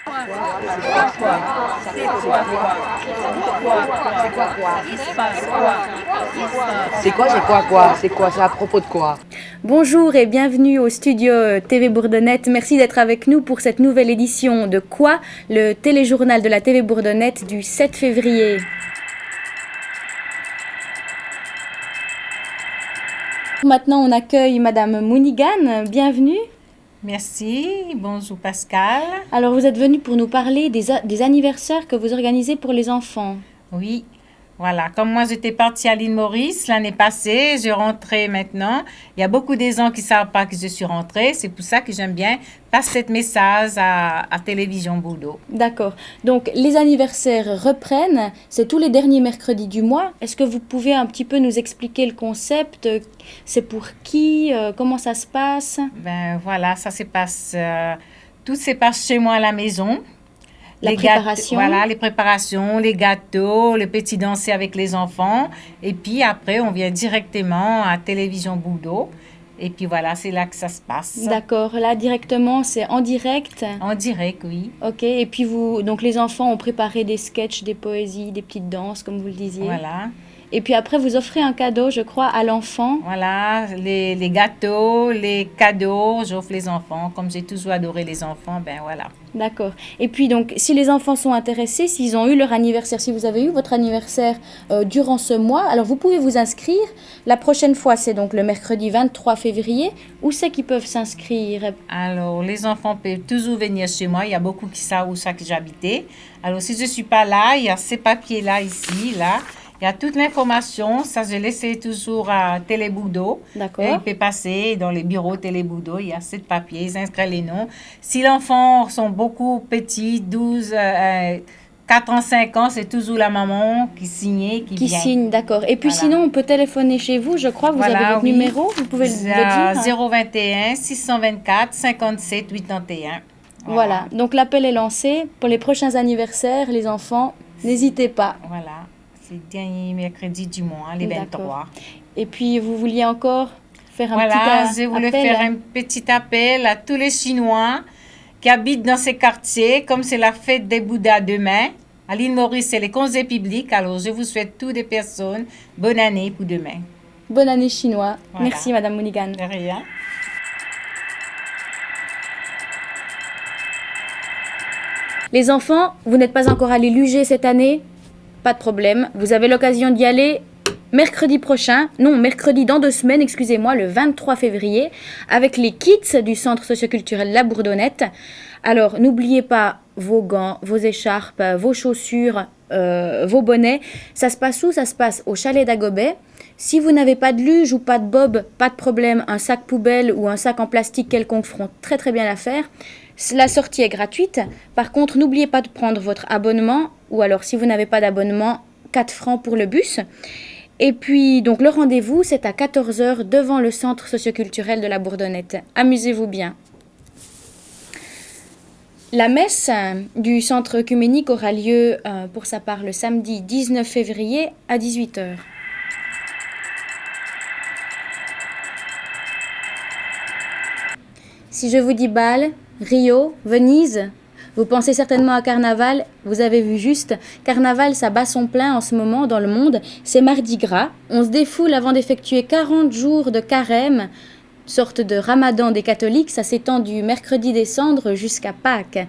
C'est quoi? C'est quoi? C'est à propos de quoi? Bonjour et bienvenue au studio TV Bourdonnette. Merci d'être avec nous pour cette nouvelle édition de Quoi, le téléjournal de la TV Bourdonnette du 7 février. Maintenant, on accueille Madame Mounigan. Bienvenue. Merci, bonjour Pascal. Alors, vous êtes venue pour nous parler des anniversaires que vous organisez pour les enfants. Oui, voilà. Comme moi, j'étais partie à l'île Maurice l'année passée, je rentrais maintenant. Il y a beaucoup de gens qui ne savent pas que je suis rentrée. C'est pour ça que j'aime bien passer ce message à Télévision Bordeaux. D'accord. Donc, les anniversaires reprennent. C'est tous les derniers mercredis du mois. Est-ce que vous pouvez un petit peu nous expliquer le concept? C'est pour qui? Comment ça se passe? Ben voilà, ça se passe... tout se passe chez moi à la maison. La préparation. Voilà, les préparations, les gâteaux, le petit danser avec les enfants. Et puis après, on vient directement à Télévision Bordeaux. Et puis voilà, c'est là que ça se passe. D'accord. Là, directement, c'est en direct? En direct, oui. Ok. Et puis, donc les enfants ont préparé des sketchs, des poésies, des petites danses, comme vous le disiez. Voilà. Et puis après, vous offrez un cadeau, je crois, à l'enfant. Voilà, les gâteaux, les cadeaux, j'offre les enfants. Comme j'ai toujours adoré les enfants, ben voilà. D'accord. Et puis donc, si les enfants sont intéressés, s'ils ont eu leur anniversaire, si vous avez eu votre anniversaire durant ce mois, alors vous pouvez vous inscrire. La prochaine fois, c'est donc le mercredi 23 février. Où c'est qu'ils peuvent s'inscrire? Alors, les enfants peuvent toujours venir chez moi. Il y a beaucoup qui savent où ça que j'habitais. Alors, si je ne suis pas là, il y a ces papiers-là, ici, là. Il y a toute l'information. Ça, je laisse toujours à Télé Bordeaux. D'accord. Il peut passer dans les bureaux Télé Bordeaux. Il y a 7 papiers. Ils inscrivent les noms. Si l'enfant sont beaucoup petits, 12, 4 ans, 5 ans, c'est toujours la maman qui signe, qui vient. Qui signe, d'accord. Et puis Voilà. sinon, on peut téléphoner chez vous. Je crois que vous avez votre numéro. Vous pouvez le dire. 021 624 57 81. Voilà. Donc l'appel est lancé. Pour les prochains anniversaires, les enfants, n'hésitez pas. Voilà. C'est le dernier mercredi du mois, les 23. D'accord. Et puis, vous vouliez encore faire un petit Voilà, appel? je voulais faire un petit appel à tous les Chinois qui habitent dans ces quartiers, comme c'est la fête des Bouddhas demain. À l'île Maurice, c'est les congés publics. Alors, je vous souhaite toutes les personnes bonne année pour demain. Bonne année chinois. Voilà. Merci, Madame Mounigan. De rien. Les enfants, vous n'êtes pas encore allés luger cette année? Pas de problème. Vous avez l'occasion d'y aller mercredi dans 2 semaines, excusez-moi, le 23 février, avec les kids du Centre socioculturel La Bourdonnette. Alors, n'oubliez pas vos gants, vos écharpes, vos chaussures, vos bonnets. Ça se passe où? Ça se passe au chalet d'Agobet. Si vous n'avez pas de luge ou pas de bob, pas de problème, un sac poubelle ou un sac en plastique quelconque feront très très bien l'affaire. La sortie est gratuite. Par contre, n'oubliez pas de prendre votre abonnement, ou alors si vous n'avez pas d'abonnement, 4 francs pour le bus. Et puis, donc le rendez-vous, c'est à 14h devant le centre socioculturel de la Bourdonnette. Amusez-vous bien. La messe du centre œcuménique aura lieu pour sa part le samedi 19 février à 18h. Si je vous dis Bâle, Rio, Venise, vous pensez certainement à Carnaval. Vous avez vu juste, Carnaval, ça bat son plein en ce moment dans le monde. C'est Mardi Gras. On se défoule avant d'effectuer 40 jours de carême, sorte de ramadan des catholiques. Ça s'étend du mercredi des cendres jusqu'à Pâques.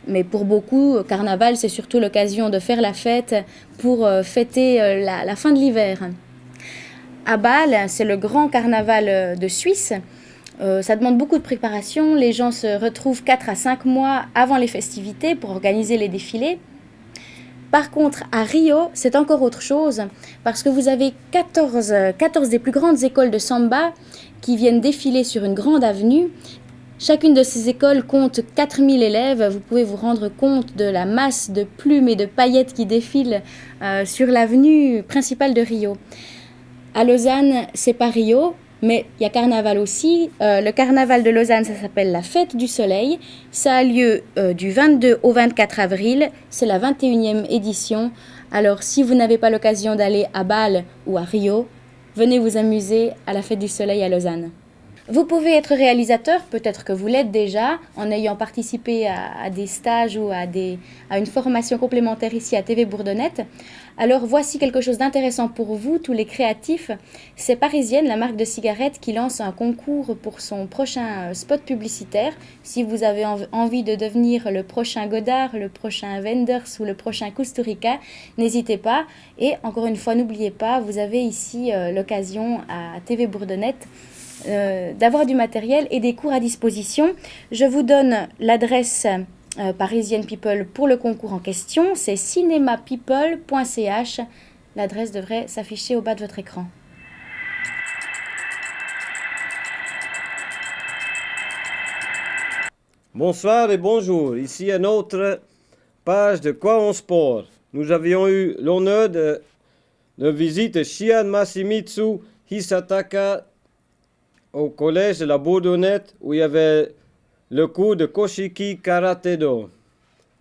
Mais pour beaucoup, Carnaval, c'est surtout l'occasion de faire la fête pour fêter la fin de l'hiver. À Bâle, c'est le grand carnaval de Suisse. Ça demande beaucoup de préparation. Les gens se retrouvent 4 à 5 mois avant les festivités pour organiser les défilés. Par contre, à Rio, c'est encore autre chose parce que vous avez 14 des plus grandes écoles de samba qui viennent défiler sur une grande avenue. Chacune de ces écoles compte 4000 élèves. Vous pouvez vous rendre compte de la masse de plumes et de paillettes qui défilent sur l'avenue principale de Rio. À Lausanne, c'est pas Rio, mais il y a carnaval aussi. Le carnaval de Lausanne, ça s'appelle la Fête du Soleil. Ça a lieu du 22 au 24 avril. C'est la 21e édition. Alors, si vous n'avez pas l'occasion d'aller à Bâle ou à Rio, venez vous amuser à la Fête du Soleil à Lausanne. Vous pouvez être réalisateur, peut-être que vous l'êtes déjà, en ayant participé à des stages ou à une formation complémentaire ici à TV Bourdonnette. Alors voici quelque chose d'intéressant pour vous, tous les créatifs. C'est Parisienne, la marque de cigarettes, qui lance un concours pour son prochain spot publicitaire. Si vous avez envie de devenir le prochain Godard, le prochain Wenders ou le prochain Kusturica, n'hésitez pas. Et encore une fois, n'oubliez pas, vous avez ici l'occasion à TV Bourdonnette d'avoir du matériel et des cours à disposition. Je vous donne l'adresse Parisienne People pour le concours en question. C'est cinemapeople.ch. L'adresse devrait s'afficher au bas de votre écran. Bonsoir et bonjour. Ici une autre page de Quoi on sport. Nous avions eu l'honneur de visiter Shihan Masimitsu Hisataka au collège de la Bourdonnette où il y avait le cours de Koshiki Karaté-Do.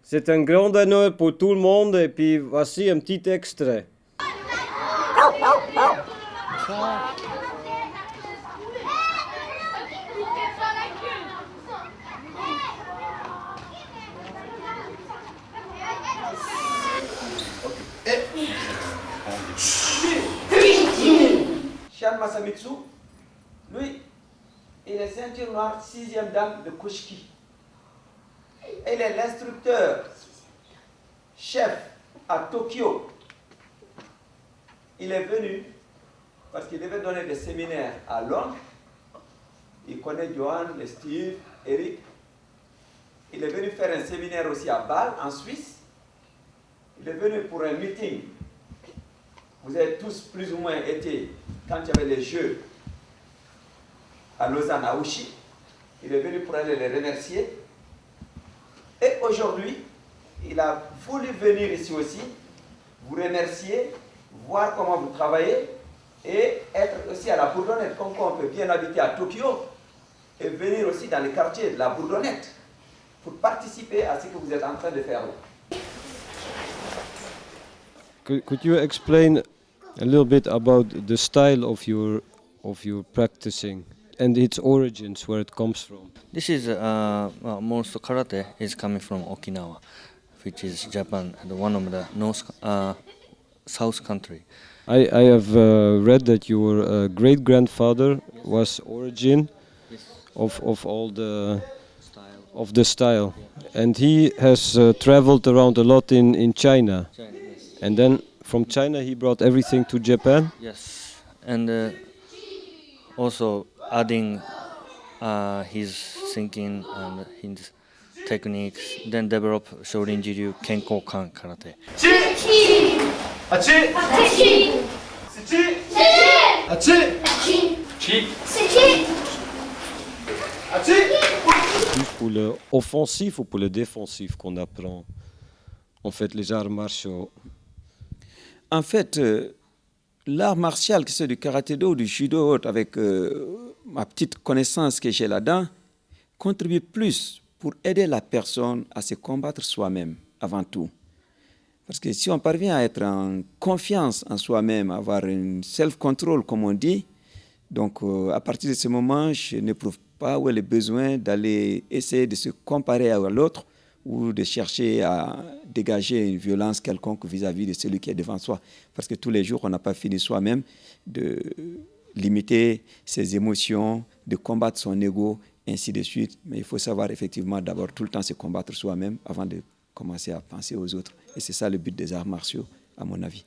C'est un grand honneur pour tout le monde et puis voici un petit extrait. Shihan Masamitsu, lui, il est ceinture noire 6e dan de Koshiki. Il est l'instructeur chef à Tokyo. Il est venu parce qu'il devait donner des séminaires à Londres. Il connaît Johan, Steve, Eric. Il est venu faire un séminaire aussi à Bâle, en Suisse. Il est venu pour un meeting. Vous avez tous plus ou moins été quand il y avait les Jeux à Lausanne, à Ouchy. Il est venu pour aller les remercier. Et aujourd'hui, il a voulu venir ici aussi, vous remercier, voir comment vous travaillez et être aussi à la Bourdonnette, comme quoi on peut bien habiter à Tokyo et venir aussi dans les quartiers de la Bourdonnette pour participer à ce que vous êtes en train de faire. Could you explain a little bit about the style of your practicing and its origins, where it comes from? This is most karate is coming from Okinawa, which is Japan, and one of the south country. I have read that your great grandfather was origin of all the style, and he has traveled around a lot in China. And then from China he brought everything to Japan? Yes, and also adding his thinking and his techniques, then develop Shorin Jiryu Kenkokan Karate. Plus pour le offensif ou pour le défensif qu'on apprend en fait les arts martiaux? En fait, l'art martial, que c'est du karaté-do, du judo, avec ma petite connaissance que j'ai là-dedans, contribue plus pour aider la personne à se combattre soi-même, avant tout. Parce que si on parvient à être en confiance en soi-même, avoir une self-control, comme on dit, donc à partir de ce moment, je n'éprouve pas où est le besoin d'aller essayer de se comparer à l'autre ou de chercher à dégager une violence quelconque vis-à-vis de celui qui est devant soi. Parce que tous les jours, on n'a pas fini soi-même de limiter ses émotions, de combattre son ego, ainsi de suite. Mais il faut savoir effectivement d'abord tout le temps se combattre soi-même avant de commencer à penser aux autres. Et c'est ça le but des arts martiaux, à mon avis.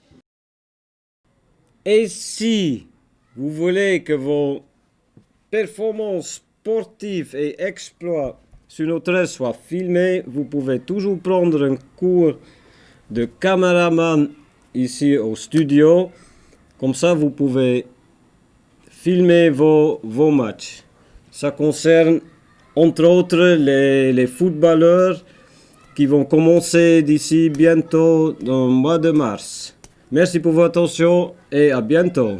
Et si vous voulez que vos performances sportives et exploits sur notre aile soient filmés, vous pouvez toujours prendre un cours de caméraman ici au studio. Comme ça, vous pouvez filmer vos matchs. Ça concerne entre autres les footballeurs qui vont commencer d'ici bientôt dans le mois de mars. Merci pour votre attention et à bientôt.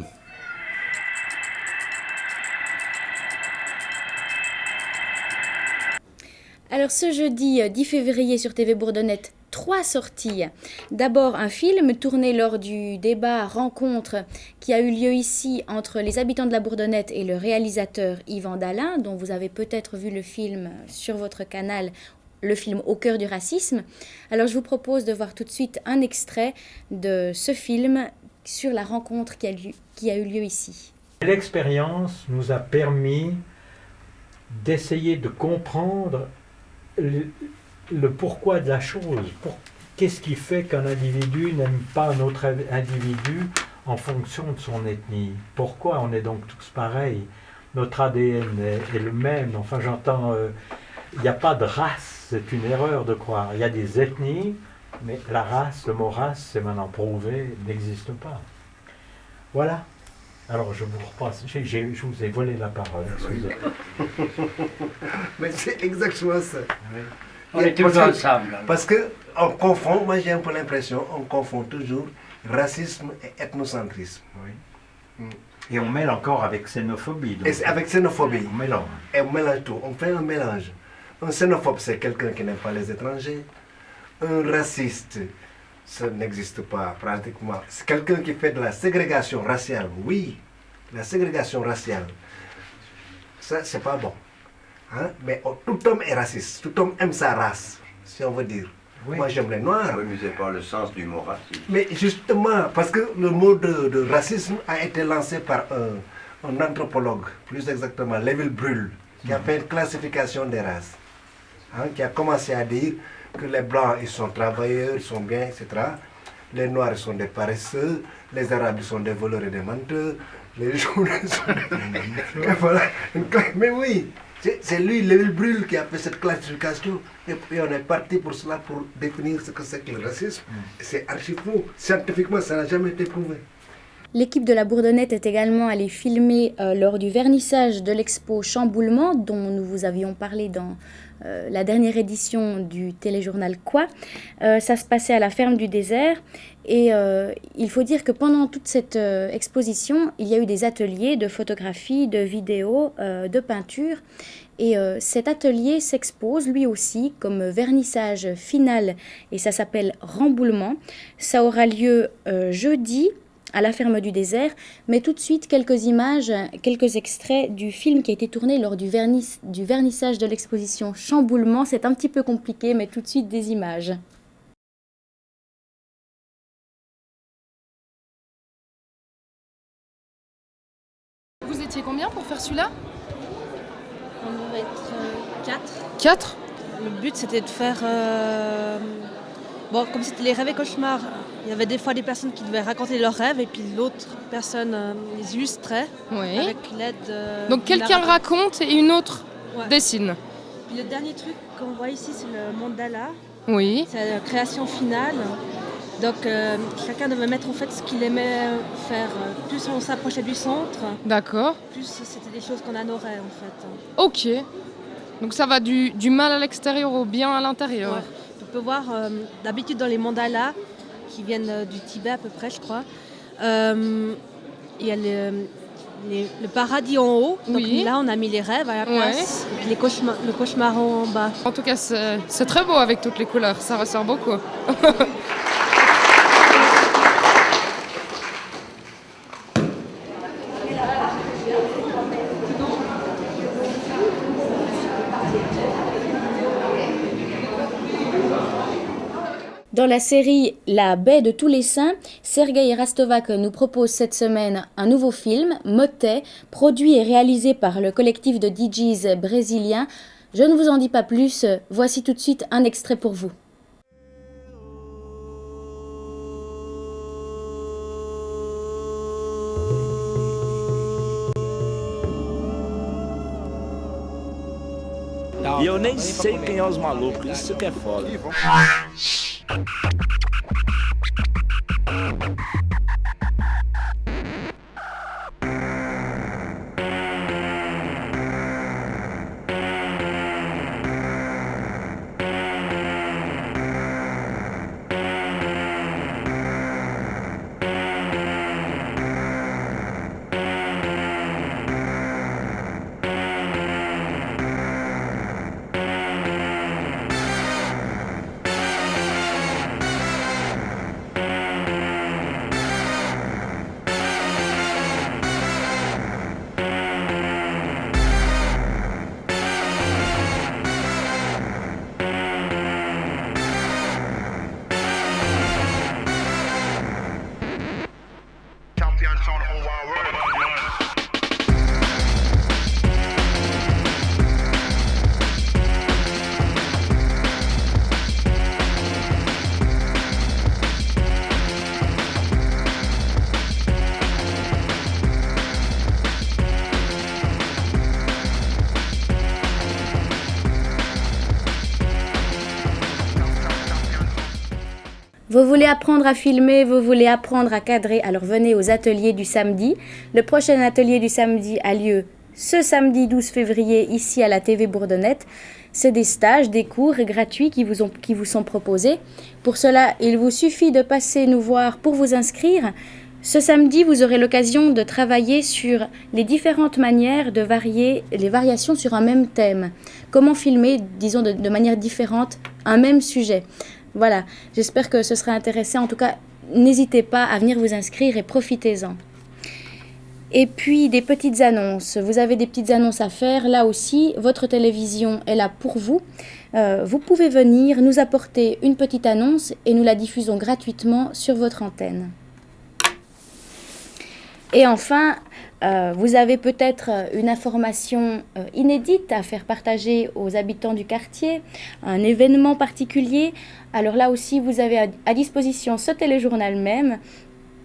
Alors ce jeudi 10 février sur TV Bourdonnette, 3 sorties. D'abord un film tourné lors du débat rencontre qui a eu lieu ici entre les habitants de la Bourdonnette et le réalisateur Yvan Dalin, dont vous avez peut-être vu le film sur votre canal, le film Au cœur du racisme. Alors je vous propose de voir tout de suite un extrait de ce film sur la rencontre qui a eu lieu ici. L'expérience nous a permis d'essayer de comprendre le pourquoi de la chose. Qu'est-ce qui fait qu'un individu n'aime pas un autre individu en fonction de son ethnie? Pourquoi on est donc tous pareils? Notre ADN est le même. Enfin, j'entends, il n'y a pas de race, c'est une erreur de croire. Il y a des ethnies, mais la race, le mot race, c'est maintenant prouvé, n'existe pas. Voilà. Alors, je vous repasse. Je vous ai volé la parole. Excusez. Mais c'est exactement ça. Oui. On est tous ensemble. Parce qu'on confond, moi j'ai un peu l'impression, on confond toujours racisme et ethnocentrisme. Oui. Et on mêle encore avec xénophobie. Donc. Et avec xénophobie. On mélange. Et on mélange tout. On fait un mélange. Un xénophobe, c'est quelqu'un qui n'aime pas les étrangers. Un raciste, ça n'existe pas pratiquement. C'est quelqu'un qui fait de la ségrégation raciale. Oui, la ségrégation raciale, ça c'est pas bon. Hein? Mais tout homme est raciste, tout homme aime sa race, si on veut dire. Oui. Moi j'aime les noirs. Oui, mais c'est pas le sens du mot racisme. Mais justement, parce que le mot de racisme a été lancé par un anthropologue, plus exactement Léville Bruhl, qui a fait une classification des races. Hein, qui a commencé à dire que les blancs ils sont travailleurs, ils sont bien, etc. Les noirs ils sont des paresseux, les arabes ils sont des voleurs et des menteurs, les jaunes ils sont des... voilà. Mais oui, c'est lui, Léville Bruhl, qui a fait cette classification. Et on est parti pour cela, pour définir ce que c'est que le racisme. C'est archi faux. Scientifiquement, ça n'a jamais été prouvé. L'équipe de la Bourdonnette est également allée filmer lors du vernissage de l'expo Chamboulement, dont nous vous avions parlé dans la dernière édition du téléjournal Quoi. Ça se passait à la ferme du désert et il faut dire que pendant toute cette exposition, il y a eu des ateliers de photographie, de vidéo, de peinture. Et cet atelier s'expose lui aussi comme vernissage final et ça s'appelle Remboulement. Ça aura lieu jeudi à la ferme du désert, mais tout de suite quelques images, quelques extraits du film qui a été tourné lors du vernissage de l'exposition Chamboulement. C'est un petit peu compliqué, mais tout de suite des images. Vous étiez combien pour faire celui-là? On devait être 4. 4? Le but c'était de faire... Bon, comme c'était les rêves et cauchemars, il y avait des fois des personnes qui devaient raconter leurs rêves et puis l'autre personne les illustrait avec l'aide... Donc quelqu'un raconte et une autre dessine. Puis le dernier truc qu'on voit ici, c'est le mandala. Oui. C'est la création finale. Donc chacun devait mettre en fait ce qu'il aimait faire. Plus on s'approchait du centre, d'accord, plus c'était des choses qu'on adorait en fait. Ok. Donc ça va du mal à l'extérieur au bien à l'intérieur. Ouais. On peut voir d'habitude dans les mandalas qui viennent du Tibet à peu près je crois. Il y a le paradis en haut, donc là on a mis les rêves à la place, et puis le cauchemar en bas. En tout cas c'est très beau avec toutes les couleurs, ça ressort beaucoup. Dans la série La baie de tous les saints, Sergueï Rastovac nous propose cette semaine un nouveau film, Motet, produit et réalisé par le collectif de DJs brésiliens. Je ne vous en dis pas plus, voici tout de suite un extrait pour vous. E eu nem sei quem é os malucos, isso que é foda. Vous voulez apprendre à filmer, vous voulez apprendre à cadrer, alors venez aux ateliers du samedi. Le prochain atelier du samedi a lieu ce samedi 12 février ici à la TV Bourdonnette. C'est des stages, des cours gratuits qui vous sont proposés. Pour cela, il vous suffit de passer nous voir pour vous inscrire. Ce samedi, vous aurez l'occasion de travailler sur les différentes manières de varier les variations sur un même thème. Comment filmer, disons, de manière différente un même sujet. Voilà, j'espère que ce sera intéressant. En tout cas, n'hésitez pas à venir vous inscrire et profitez-en. Et puis, des petites annonces. Vous avez des petites annonces à faire. Là aussi, votre télévision est là pour vous. Vous pouvez venir nous apporter une petite annonce et nous la diffusons gratuitement sur votre antenne. Et enfin, vous avez peut-être une information inédite à faire partager aux habitants du quartier, un événement particulier. Alors là aussi, vous avez à disposition ce téléjournal même.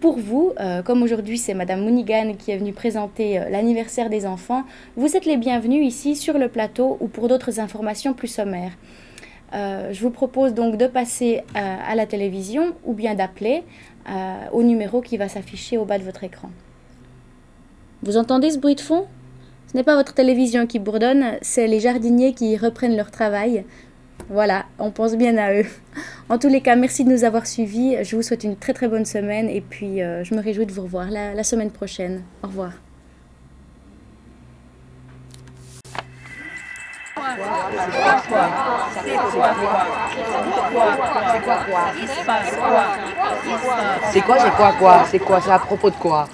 Pour vous, comme aujourd'hui c'est Madame Mounigan qui est venue présenter l'anniversaire des enfants, vous êtes les bienvenus ici sur le plateau ou pour d'autres informations plus sommaires. Je vous propose donc de passer à la télévision ou bien d'appeler au numéro qui va s'afficher au bas de votre écran. Vous entendez ce bruit de fond ? Ce n'est pas votre télévision qui bourdonne, c'est les jardiniers qui reprennent leur travail. Voilà, on pense bien à eux. En tous les cas, merci de nous avoir suivis. Je vous souhaite une très très bonne semaine et puis je me réjouis de vous revoir la semaine prochaine. Au revoir. C'est quoi, c'est à propos de quoi?